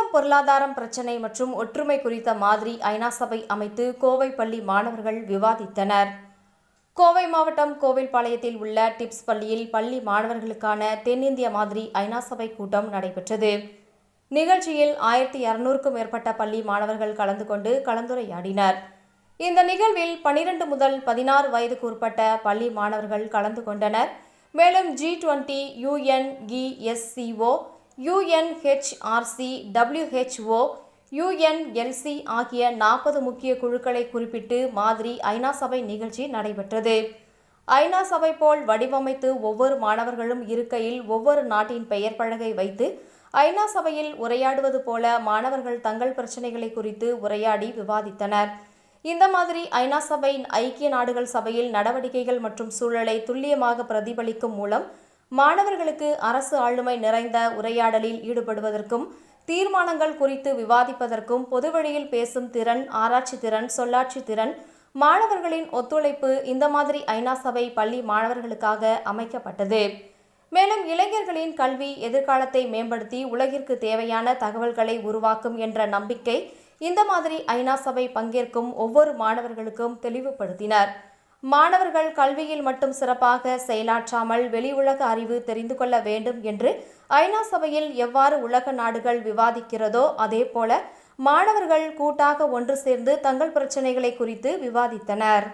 சமூகம், பொருளாதாரம் பிரச்சினை மற்றும் ஒற்றுமை குறித்த மாதிரி ஐநா சபை அமைத்து கோவை பள்ளி மாணவர்கள் விவாதித்தனர். கோவை மாவட்டம் கோவில்பாளையத்தில் உள்ள டிப்ஸ் பள்ளியில் பள்ளி மாணவர்களுக்கான தென்னிந்திய மாதிரி ஐநா சபை கூட்டம் நடைபெற்றது. நிகழ்ச்சியில் 1200க்கும் மேற்பட்ட பள்ளி மாணவர்கள் கலந்து கொண்டு கலந்துரையாடினர். இந்த நிகழ்வில் 12 முதல் 16 வயதுக்கு உட்பட்ட பள்ளி மாணவர்கள் கலந்து கொண்டனர். மேலும் G20, UNESCO, UNHRC, WHO, UNLC ஆகிய 40 முக்கிய குழுக்களை குறிப்பிட்டு மாதிரி ஐநா சபை நிகழ்ச்சி நடைபெற்றது. ஐநா சபை போல் வடிவமைத்து ஒவ்வொரு மாணவர்களும் இருக்கையில் ஒவ்வொரு நாட்டின் பெயர் பலகை வைத்து ஐநா சபையில் உரையாடுவது போல மாணவர்கள் தங்கள் பிரச்சினைகளை குறித்து உரையாடி விவாதித்தனர். இந்த மாதிரி ஐநா சபை ஐக்கிய நாடுகள் சபையில் நடவடிக்கைகள் மற்றும் சூழலை துல்லியமாக பிரதிபலிக்கும் மூலம் மாணவர்களுக்கு அரசு ஆளுமை நிறைந்த உரையாடலில் ஈடுபடுவதற்கும் தீர்மானங்கள் குறித்து விவாதிப்பதற்கும் பொதுவெளியில் பேசும் திறன், ஆராய்ச்சி திறன், சொல்லாட்சி திறன், மாணவர்களின் ஒத்துழைப்பு இந்த மாதிரி ஐநா சபை பள்ளி மாணவர்களுக்காக அமைக்கப்பட்டது. மேலும் இளைஞர்களின் கல்வி எதிர்காலத்தை மேம்படுத்தி உலகிற்கு தேவையான தகவல்களை உருவாக்கும் என்ற நம்பிக்கை இந்த மாதிரி ஐநா சபை பங்கேற்கும் ஒவ்வொரு மாணவர்களுக்கும் தெளிவுபடுத்தினர். மாணவர்கள் கல்வியில் மட்டும் சிறப்பாக செயலாற்றாமல் வெளி உலக அறிவு தெரிந்து கொள்ள வேண்டும் என்று ஐநா சபையில் எவ்வாறு உலக நாடுகள் விவாதிக்கிறதோ அதேபோல மாணவர்கள் கூட்டாக ஒன்று சேர்ந்து தங்கள் பிரச்சினைகளை குறித்து விவாதித்தனர்.